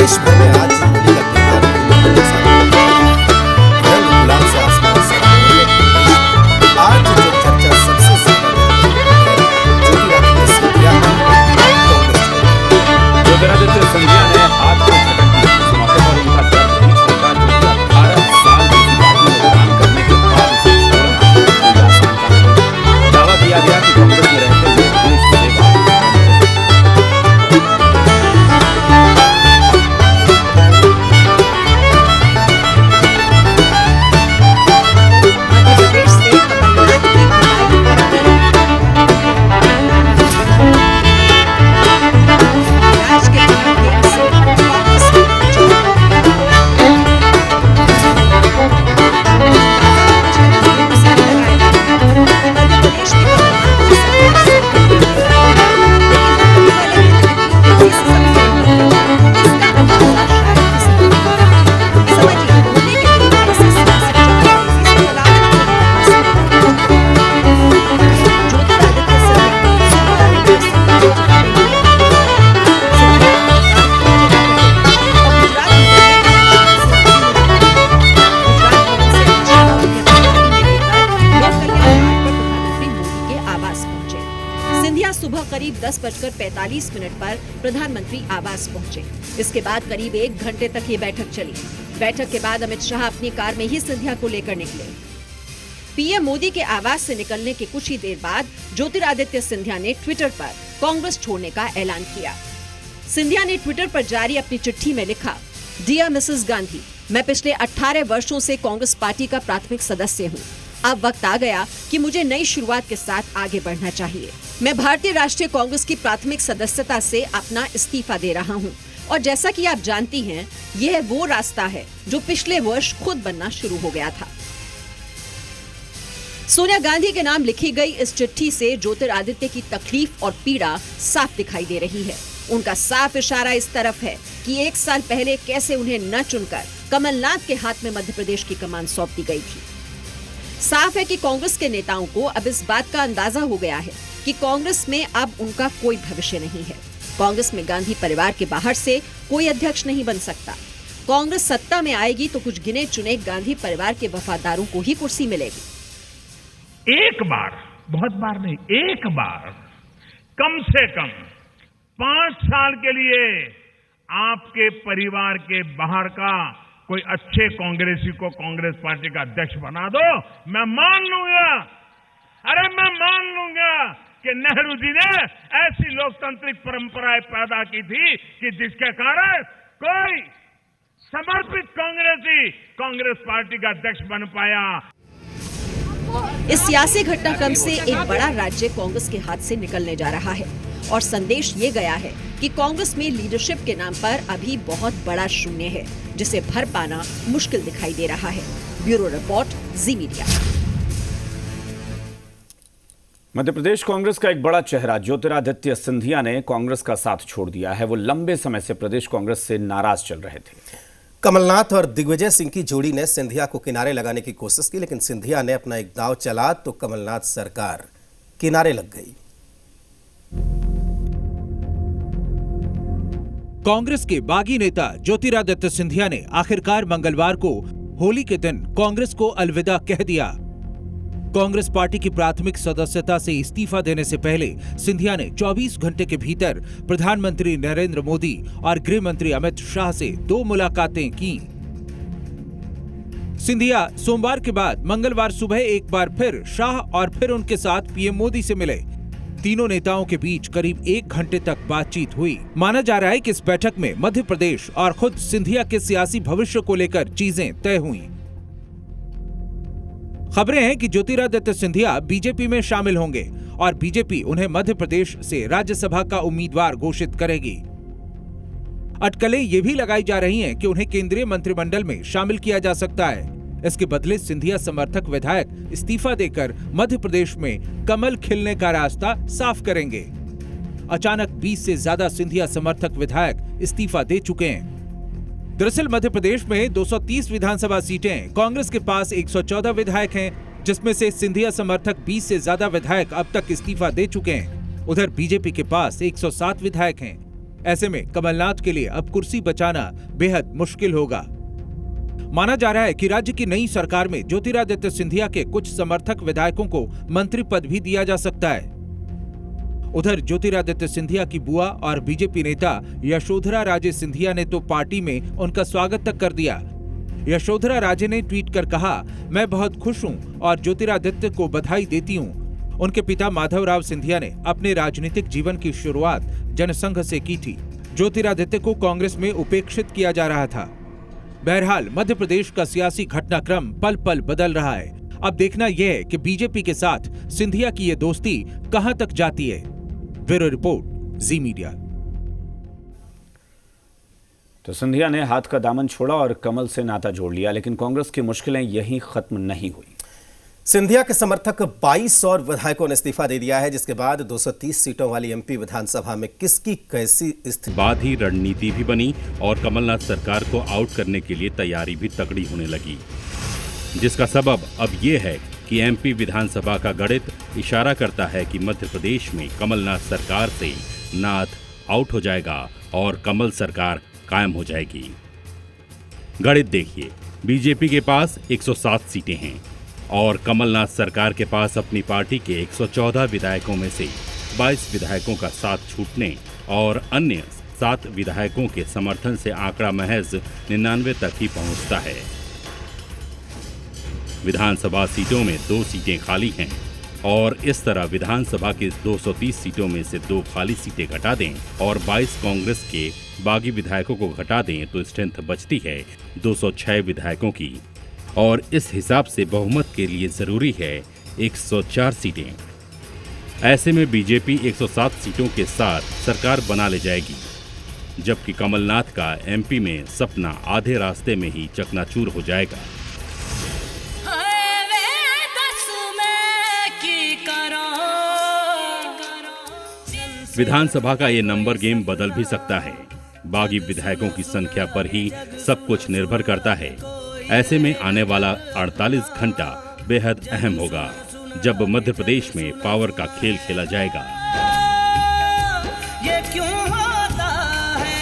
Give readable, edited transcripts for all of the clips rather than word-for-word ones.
देश भर में आज होली का त्योहार धूमधाम के साथ मनाया जा रहा है। रंग गुलाल से आसमान सजा हुआ है। आज जो चर्चा सबसे ज्यादा है ज्योतिरादित्य सिंधिया ज्योतिरादित्य सिंधिया ने हाथ में झटक दी। इस मौके पर उनका दर्द भी छोटा जो 18 साल की पार्टी में काम करने के बाद उसे छोड़ना कोई आसान काम नहीं। दावा किया गया कि कांग्रेस में रहते हुए देश सेवा सुबह करीब 10:45 पर प्रधानमंत्री आवास पहुंचे। इसके बाद करीब 1 घंटे तक ये बैठक चली। बैठक के बाद अमित शाह अपनी कार में ही सिंधिया को लेकर निकले। पीएम मोदी के आवास से निकलने के कुछ ही देर बाद ज्योतिरादित्य सिंधिया ने ट्विटर पर कांग्रेस छोड़ने का ऐलान किया। सिंधिया ने ट्विटर पर जारी अपनी चिट्ठी में लिखा, डियर मिसेस गांधी, मैं पिछले 18 वर्षों से कांग्रेस पार्टी का प्राथमिक सदस्य हूँ। अब वक्त आ गया कि मुझे नई शुरुआत के साथ आगे बढ़ना चाहिए। मैं भारतीय राष्ट्रीय कांग्रेस की प्राथमिक सदस्यता से अपना इस्तीफा दे रहा हूं और जैसा कि आप जानती हैं, यह वो रास्ता है जो पिछले वर्ष खुद बनना शुरू हो गया था। सोनिया गांधी के नाम लिखी गई इस चिट्ठी से ज्योतिरादित्य की तकलीफ और पीड़ा साफ दिखाई दे रही है। उनका साफ इशारा इस तरफ है कि 1 साल पहले कैसे उन्हें न चुनकर कमलनाथ के हाथ में मध्य प्रदेश की कमान सौंप दी गई थी। साफ है कि कांग्रेस के नेताओं को अब इस बात का अंदाजा हो गया है कि कांग्रेस में अब उनका कोई भविष्य नहीं है। कांग्रेस में गांधी परिवार के बाहर से कोई अध्यक्ष नहीं बन सकता। कांग्रेस सत्ता में आएगी तो कुछ गिने चुने गांधी परिवार के वफादारों को ही कुर्सी मिलेगी। एक बार, बहुत बार नहीं, एक बार कम से कम 5 साल के लिए आपके परिवार के बाहर का कोई अच्छे कांग्रेसी को कांग्रेस पार्टी का अध्यक्ष बना दो, मैं मान लूंगा। अरे मैं मान लूंगा कि नेहरू जी ने ऐसी लोकतांत्रिक परंपराएं पैदा की थी कि जिसके कारण कोई समर्पित कांग्रेसी कांग्रेस पार्टी का अध्यक्ष बन पाया। इस सियासी घटनाक्रम से एक बड़ा राज्य कांग्रेस के हाथ से निकलने जा रहा है और संदेश ये गया है कि कांग्रेस में लीडरशिप के नाम पर अभी बहुत बड़ा शून्य है, जिसे भर पाना मुश्किल दिखाई दे रहा है। ब्यूरो रिपोर्ट, जी मीडिया। मध्य प्रदेश कांग्रेस का एक बड़ा चेहरा ज्योतिरादित्य सिंधिया ने कांग्रेस का साथ छोड़ दिया है। वो लंबे समय से प्रदेश कांग्रेस से नाराज चल रहे थे। कमलनाथ और दिग्विजय सिंह की जोड़ी ने सिंधिया को किनारे लगाने की कोशिश की, लेकिन सिंधिया ने अपना एक दांव चला तो कमलनाथ सरकार किनारे लग गई। कांग्रेस के बागी नेता ज्योतिरादित्य सिंधिया ने आखिरकार मंगलवार को होली के दिन कांग्रेस को अलविदा कह दिया। कांग्रेस पार्टी की प्राथमिक सदस्यता से इस्तीफा देने से पहले सिंधिया ने 24 घंटे के भीतर प्रधानमंत्री नरेंद्र मोदी और गृह मंत्री अमित शाह से 2 मुलाकातें की। सिंधिया सोमवार के बाद मंगलवार सुबह एक बार फिर शाह और फिर उनके साथ पीएम मोदी से मिले। तीनों नेताओं के बीच करीब 1 घंटे तक बातचीत हुई। माना जा रहा है कि इस बैठक में मध्य प्रदेश और खुद सिंधिया के सियासी भविष्य को लेकर चीजें तय हुई। खबरें हैं कि ज्योतिरादित्य सिंधिया बीजेपी में शामिल होंगे और बीजेपी उन्हें मध्य प्रदेश से राज्यसभा का उम्मीदवार घोषित करेगी। अटकलें ये भी लगाई जा रही हैं कि उन्हें केंद्रीय मंत्रिमंडल में शामिल किया जा सकता है। इसके बदले सिंधिया समर्थक विधायक इस्तीफा देकर मध्य प्रदेश में कमल खिलने का रास्ता साफ करेंगे। अचानक 20 से ज्यादा सिंधिया समर्थक विधायक इस्तीफा दे चुके हैं। दरअसल मध्य प्रदेश में 230 विधानसभा सीटें, कांग्रेस के पास 114 विधायक हैं, जिसमें से सिंधिया समर्थक 20 से ज्यादा विधायक अब तक इस्तीफा दे चुके हैं। उधर बीजेपी के पास 107 विधायक हैं। ऐसे में कमलनाथ के लिए अब कुर्सी बचाना बेहद मुश्किल होगा। माना जा रहा है कि राज्य की नई सरकार में ज्योतिरादित्य सिंधिया के कुछ समर्थक विधायकों को मंत्री पद भी दिया जा सकता है। उधर ज्योतिरादित्य सिंधिया की बुआ और बीजेपी नेता यशोधरा राजे सिंधिया ने तो पार्टी में उनका स्वागत तक कर दिया। यशोधरा राजे ने ट्वीट कर कहा, मैं बहुत खुश हूं और ज्योतिरादित्य को बधाई देती हूं। उनके पिता माधवराव सिंधिया ने अपने राजनीतिक जीवन की शुरुआत जनसंघ से की थी। ज्योतिरादित्य को कांग्रेस में उपेक्षित किया जा रहा था। बहरहाल मध्य प्रदेश का सियासी घटनाक्रम पल पल बदल रहा है। अब देखना यह है कि बीजेपी के साथ सिंधिया की ये दोस्ती कहां तक जाती है। ब्यूरो रिपोर्ट, जी मीडिया। तो सिंधिया ने हाथ का दामन छोड़ा और कमल से नाता जोड़ लिया, लेकिन कांग्रेस की मुश्किलें यहीं खत्म नहीं हुई। सिंधिया के समर्थक 22 और विधायकों ने इस्तीफा दे दिया है, जिसके बाद 230 सीटों वाली एमपी विधानसभा में किसकी कैसी स्थिति। बाद ही रणनीति भी बनी और कमलनाथ सरकार को आउट करने के लिए तैयारी भी तगड़ी होने लगी, जिसका सबब अब ये है कि एमपी विधानसभा का गणित इशारा करता है कि मध्य प्रदेश में कमलनाथ सरकार से नाथ आउट हो जाएगा और कमल सरकार कायम हो जाएगी। गणित देखिए, बीजेपी के पास 107 सीटें हैं और कमलनाथ सरकार के पास अपनी पार्टी के 114 विधायकों में से 22 विधायकों का साथ छूटने और अन्य 7 विधायकों के समर्थन से आंकड़ा महज 99 तक ही पहुंचता है। विधानसभा सीटों में 2 सीटें खाली हैं और इस तरह विधानसभा की 230 सीटों में से 2 खाली सीटें घटा दें और 22 कांग्रेस के बागी विधायकों को घटा दें तो स्ट्रेंथ बचती है 206 विधायकों की, और इस हिसाब से बहुमत के लिए जरूरी है 104 सीटें। ऐसे में बीजेपी 107 सीटों के साथ सरकार बना ले जाएगी, जबकि कमलनाथ का एमपी में सपना आधे रास्ते में ही चकनाचूर हो जाएगा। विधानसभा का ये नंबर गेम बदल भी सकता है। बागी विधायकों की संख्या पर ही सब कुछ निर्भर करता है। ऐसे में आने वाला 48 घंटा बेहद अहम होगा, जब मध्य प्रदेश में पावर का खेल खेला जाएगा। ये क्यों होता है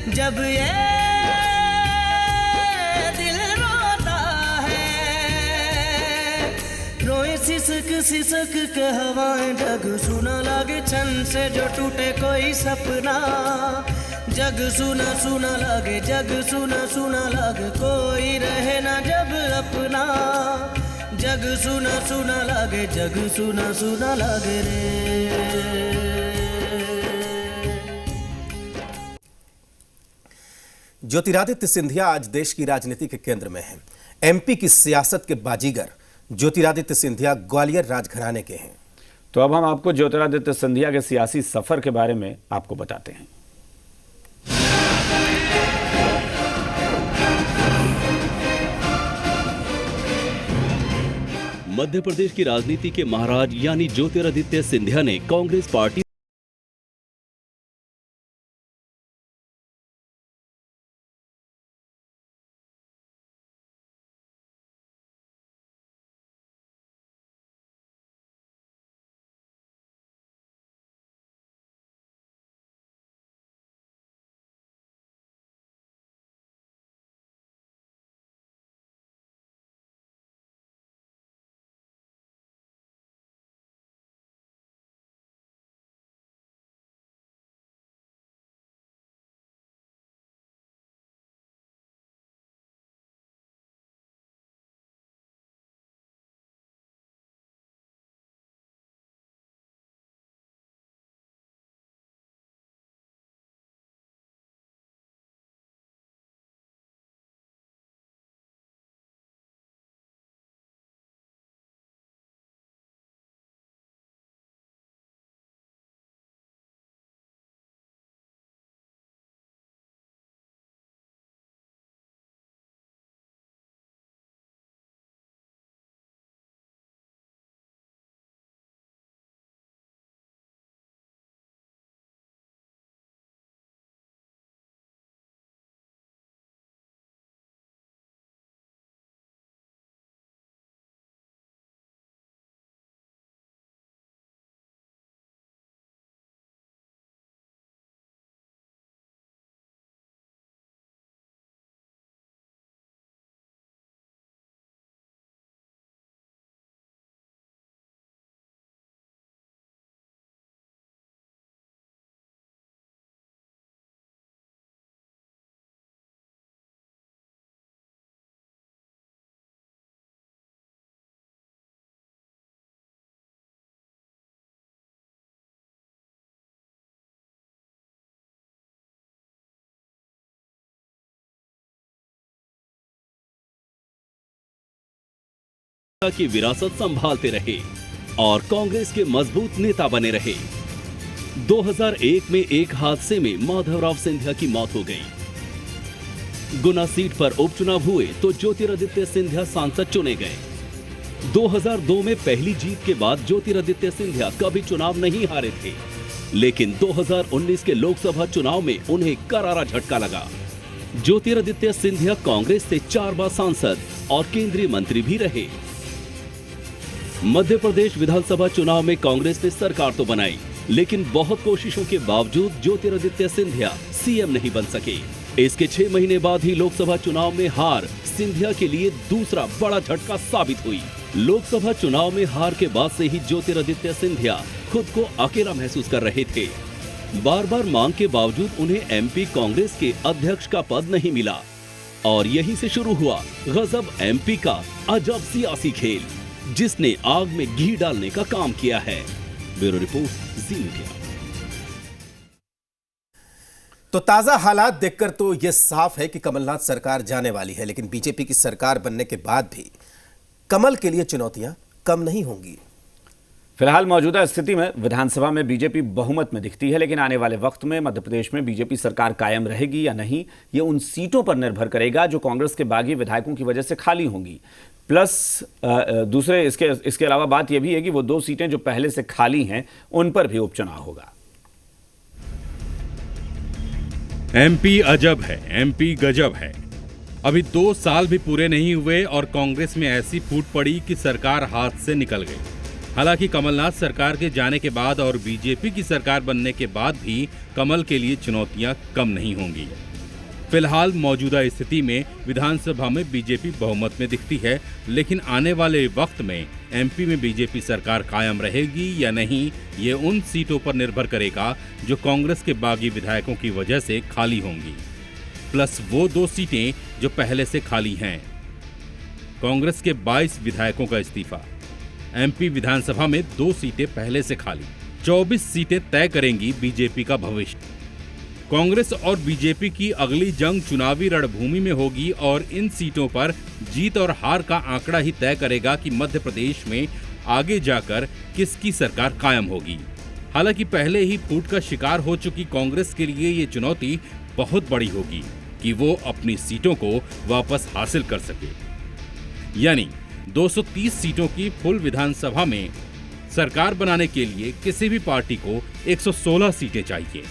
जब ये दिल रोता है, रोए सिसक सिसक के हवाएं, जग सुना लागे छन से जो टूटे कोई सपना, जग सुना सुना लागे, जग सुना सुना लागे, कोई रहे ना जब अपना, जग सुना सुना लागे, जग सुना सुना लागे रे। ज्योतिरादित्य सिंधिया आज देश की राजनीति के केंद्र में हैं। एमपी की सियासत के बाजीगर ज्योतिरादित्य सिंधिया ग्वालियर राजघराने के हैं। तो अब हम आपको ज्योतिरादित्य सिंधिया के सियासी सफर के बारे में आपको बताते हैं। मध्य प्रदेश की राजनीति के महाराज यानी ज्योतिरादित्य सिंधिया ने कांग्रेस पार्टी की विरासत संभालते रहे और कांग्रेस के मजबूत नेता बने रहे। 2001 में एक हादसे में माधवराव सिंधिया की मौत हो गई। गुना सीट पर उपचुनाव हुए तो ज्योतिरादित्य सिंधिया सांसद चुने गए। 2002 में पहली जीत के बाद ज्योतिरादित्य सिंधिया कभी चुनाव नहीं हारे थे, लेकिन 2019 के लोकसभा चुनाव में उन्हें करारा झटका लगा। ज्योतिरादित्य सिंधिया कांग्रेस से 4 बार सांसद और केंद्रीय मंत्री भी रहे। मध्य प्रदेश विधानसभा चुनाव में कांग्रेस ने सरकार तो बनाई, लेकिन बहुत कोशिशों के बावजूद ज्योतिरादित्य सिंधिया सीएम नहीं बन सके। इसके 6 महीने बाद ही लोकसभा चुनाव में हार सिंधिया के लिए दूसरा बड़ा झटका साबित हुई। लोकसभा चुनाव में हार के बाद से ही ज्योतिरादित्य सिंधिया खुद को अकेला महसूस कर रहे थे। बार बार मांग के बावजूद उन्हें एमपी कांग्रेस के अध्यक्ष का पद नहीं मिला और यहीं से शुरू हुआ गजब एमपी का अजब सियासी खेल, जिसने आग में घी डालने का काम किया है। ब्यूरो रिपोर्ट, जी मीडिया। तो ताजा हालात देखकर तो यह साफ है कि कमलनाथ सरकार जाने वाली है, लेकिन बीजेपी की सरकार बनने के बाद भी कमल के लिए चुनौतियां कम नहीं होंगी। फिलहाल मौजूदा स्थिति में विधानसभा में बीजेपी बहुमत में दिखती है, लेकिन आने वाले वक्त में मध्य प्रदेश में बीजेपी सरकार कायम रहेगी या नहीं, ये उन सीटों पर निर्भर करेगा जो कांग्रेस के बागी विधायकों की वजह से खाली होंगी। प्लस दूसरे इसके अलावा बात यह भी है कि वो 2 सीटें जो पहले से खाली हैं उन पर भी उपचुनाव होगा। एमपी अजब है, एमपी गजब है। अभी 2 साल भी पूरे नहीं हुए और कांग्रेस में ऐसी फूट पड़ी कि सरकार हाथ से निकल गई। हालांकि कमलनाथ सरकार के जाने के बाद और बीजेपी की सरकार बनने के बाद भी कमल के लिए चुनौतियां कम नहीं होंगी। फिलहाल मौजूदा स्थिति में विधानसभा में बीजेपी बहुमत में दिखती है, लेकिन आने वाले वक्त में एमपी में बीजेपी सरकार कायम रहेगी या नहीं, ये उन सीटों पर निर्भर करेगा जो कांग्रेस के बागी विधायकों की वजह से खाली होंगी। प्लस वो 2 सीटें जो पहले से खाली हैं। कांग्रेस के 22 विधायकों का इस्तीफा, एमपी विधानसभा में 2 सीटें पहले से खाली, 24 सीटें तय करेंगी बीजेपी का भविष्य। कांग्रेस और बीजेपी की अगली जंग चुनावी रणभूमि में होगी और इन सीटों पर जीत और हार का आंकड़ा ही तय करेगा कि मध्य प्रदेश में आगे जाकर किसकी सरकार कायम होगी। हालांकि पहले ही फूट का शिकार हो चुकी कांग्रेस के लिए ये चुनौती बहुत बड़ी होगी कि वो अपनी सीटों को वापस हासिल कर सके। यानी 230 सीटों की फुल विधानसभा में सरकार बनाने के लिए किसी भी पार्टी को 116 सीटें चाहिए।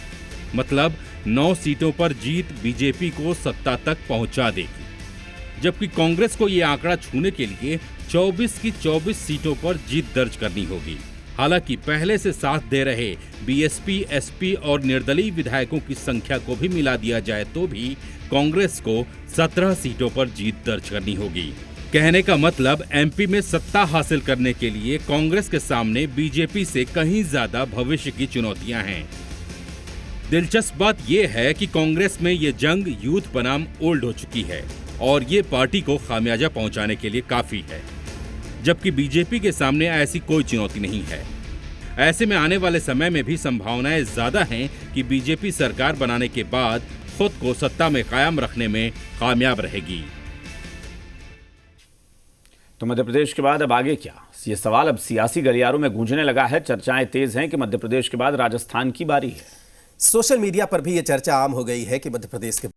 मतलब 9 सीटों पर जीत बीजेपी को सत्ता तक पहुंचा देगी, जबकि कांग्रेस को यह आंकड़ा छूने के लिए 24 की 24 सीटों पर जीत दर्ज करनी होगी। हालांकि पहले से साथ दे रहे बीएसपी, एसपी और निर्दलीय विधायकों की संख्या को भी मिला दिया जाए तो भी कांग्रेस को 17 सीटों पर जीत दर्ज करनी होगी। कहने का मतलब एमपी में सत्ता हासिल करने के लिए कांग्रेस के सामने बीजेपी से कहीं ज्यादा भविष्य की चुनौतियां हैं। दिलचस्प बात यह है कि कांग्रेस में ये जंग यूथ बनाम ओल्ड हो चुकी है और ये पार्टी को खामियाजा पहुंचाने के लिए काफी है, जबकि बीजेपी के सामने ऐसी कोई चुनौती नहीं है। ऐसे में आने वाले समय में भी संभावनाएं ज्यादा हैं कि बीजेपी सरकार बनाने के बाद खुद को सत्ता में कायम रखने में कामयाब रहेगी। तो मध्य प्रदेश के बाद अब आगे क्या, ये सवाल अब सियासी गलियारों में गूंजने लगा है। चर्चाएं तेज हैं कि मध्य प्रदेश के बाद राजस्थान की बारी है। सोशल मीडिया पर भी यह चर्चा आम हो गई है कि मध्य प्रदेश के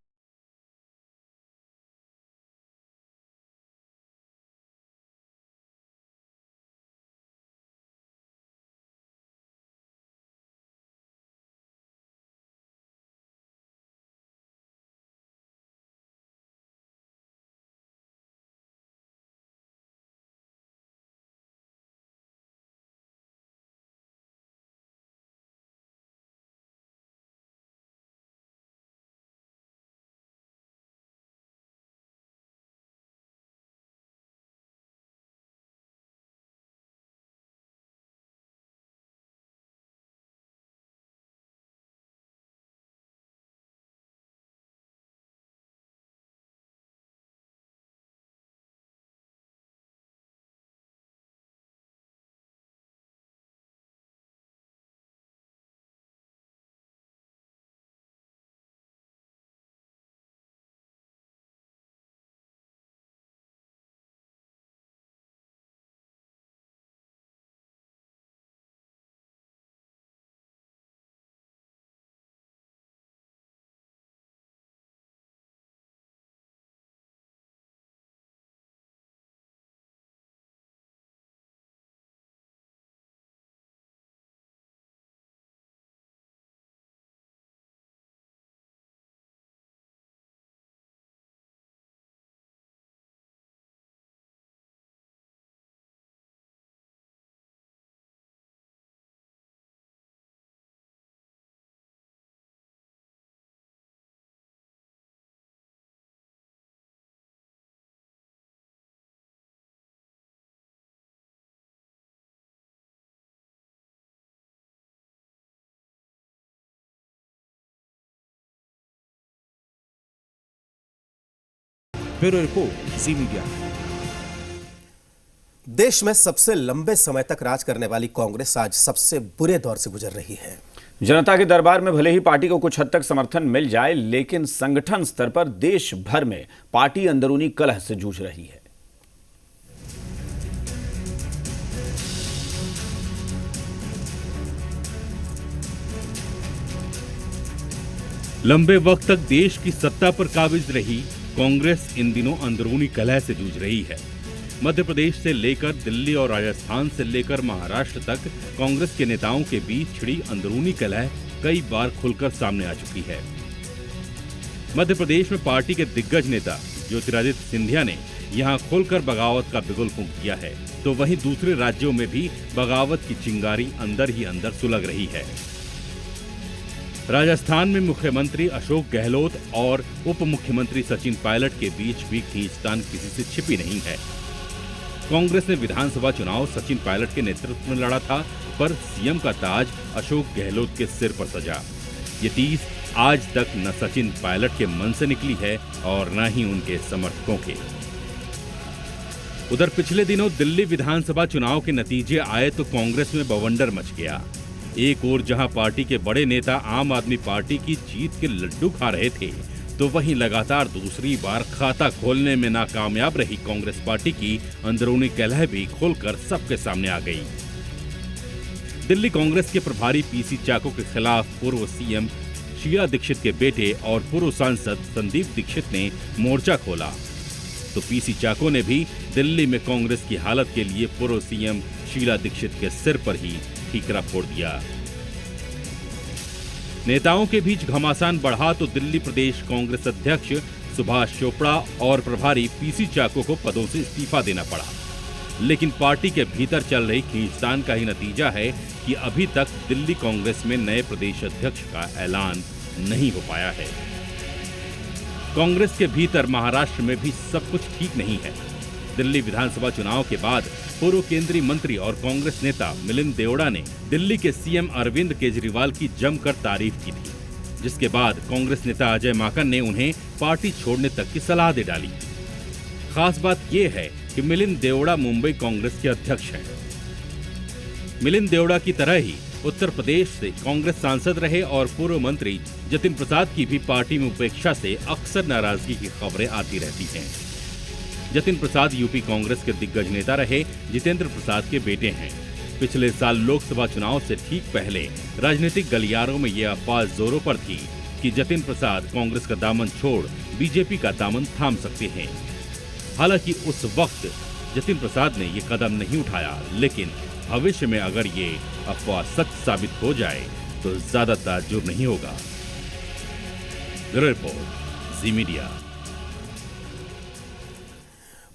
ब्यूरो रिपोर्ट, जी मीडिया। देश में सबसे लंबे समय तक राज करने वाली कांग्रेस आज सबसे बुरे दौर से गुजर रही है। जनता के दरबार में भले ही पार्टी को कुछ हद तक समर्थन मिल जाए, लेकिन संगठन स्तर पर देश भर में पार्टी अंदरूनी कलह से जूझ रही है। लंबे वक्त तक देश की सत्ता पर काबिज रही कांग्रेस इन दिनों अंदरूनी कलह से जूझ रही है। मध्य प्रदेश से लेकर दिल्ली और राजस्थान से लेकर महाराष्ट्र तक कांग्रेस के नेताओं के बीच छिड़ी अंदरूनी कलह कई बार खुलकर सामने आ चुकी है। मध्य प्रदेश में पार्टी के दिग्गज नेता ज्योतिरादित्य सिंधिया ने यहां खुलकर बगावत का बिगुल फूंक दिया है, तो वहीं दूसरे राज्यों में भी बगावत की चिंगारी अंदर ही अंदर सुलग रही है। राजस्थान में मुख्यमंत्री अशोक गहलोत और उप मुख्यमंत्री सचिन पायलट के बीच भी खींचतान किसी से छिपी नहीं है। कांग्रेस ने विधानसभा चुनाव सचिन पायलट के नेतृत्व में लड़ा था, पर सीएम का ताज अशोक गहलोत के सिर पर सजा। ये तीस आज तक न सचिन पायलट के मन से निकली है और न ही उनके समर्थकों के। उधर पिछले दिनों दिल्ली विधानसभा चुनाव के नतीजे आए तो कांग्रेस में बवंडर मच गया। एक ओर जहां पार्टी के बड़े नेता आम आदमी पार्टी की जीत के लड्डू खा रहे थे, तो वहीं लगातार दूसरी बार खाता खोलने में नाकामयाब रही कांग्रेस पार्टी की अंदरूनी कलह भी खोलकर सबके सामने आ गई। दिल्ली कांग्रेस के प्रभारी पीसी चाको के खिलाफ पूर्व सीएम शीला दीक्षित के बेटे और पूर्व सांसद संदीप दीक्षित ने मोर्चा खोला, तो पीसी चाको ने भी दिल्ली में कांग्रेस की हालत के लिए पूर्व सीएम शीला दीक्षित के सिर पर ही ठीकरा फोड़ दिया। नेताओं के बीच घमासान बढ़ा तो दिल्ली प्रदेश कांग्रेस अध्यक्ष सुभाष चोपड़ा और प्रभारी पीसी चाको को पदों से इस्तीफा देना पड़ा। लेकिन पार्टी के भीतर चल रही खींचतान का ही नतीजा है कि अभी तक दिल्ली कांग्रेस में नए प्रदेश अध्यक्ष का ऐलान नहीं हो पाया है। कांग्रेस के भीतर महाराष्ट्र में भी सब कुछ ठीक नहीं है। दिल्ली विधानसभा चुनाव के बाद पूर्व केंद्रीय मंत्री और कांग्रेस नेता मिलिंद देवड़ा ने दिल्ली के सीएम अरविंद केजरीवाल की जमकर तारीफ की थी, जिसके बाद कांग्रेस नेता अजय माकन ने उन्हें पार्टी छोड़ने तक की सलाह दे डाली। खास बात यह है कि मिलिंद देवड़ा मुंबई कांग्रेस के अध्यक्ष हैं। मिलिंद देवड़ा की तरह ही उत्तर प्रदेश से कांग्रेस सांसद रहे और पूर्व मंत्री जतिन प्रसाद की भी पार्टी में उपेक्षा से अक्सर नाराजगी की खबरें आती रहती हैं। जतिन प्रसाद यूपी कांग्रेस के दिग्गज नेता रहे जितेंद्र प्रसाद के बेटे हैं। पिछले साल लोकसभा चुनाव से ठीक पहले राजनीतिक गलियारों में यह अफवाह जोरों पर थी कि जतिन प्रसाद कांग्रेस का दामन छोड़ बीजेपी का दामन थाम सकते हैं। हालांकि उस वक्त जतिन प्रसाद ने ये कदम नहीं उठाया, लेकिन भविष्य में अगर ये अफवाह सच साबित हो जाए तो ज्यादा ताज्जुब नहीं होगा। ब्यूरो रिपोर्ट, जी मीडिया।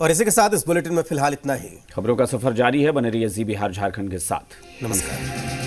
और इसी के साथ इस बुलेटिन में फिलहाल इतना ही। खबरों का सफर जारी है, बने रहिए जी बिहार झारखंड के साथ। नमस्कार।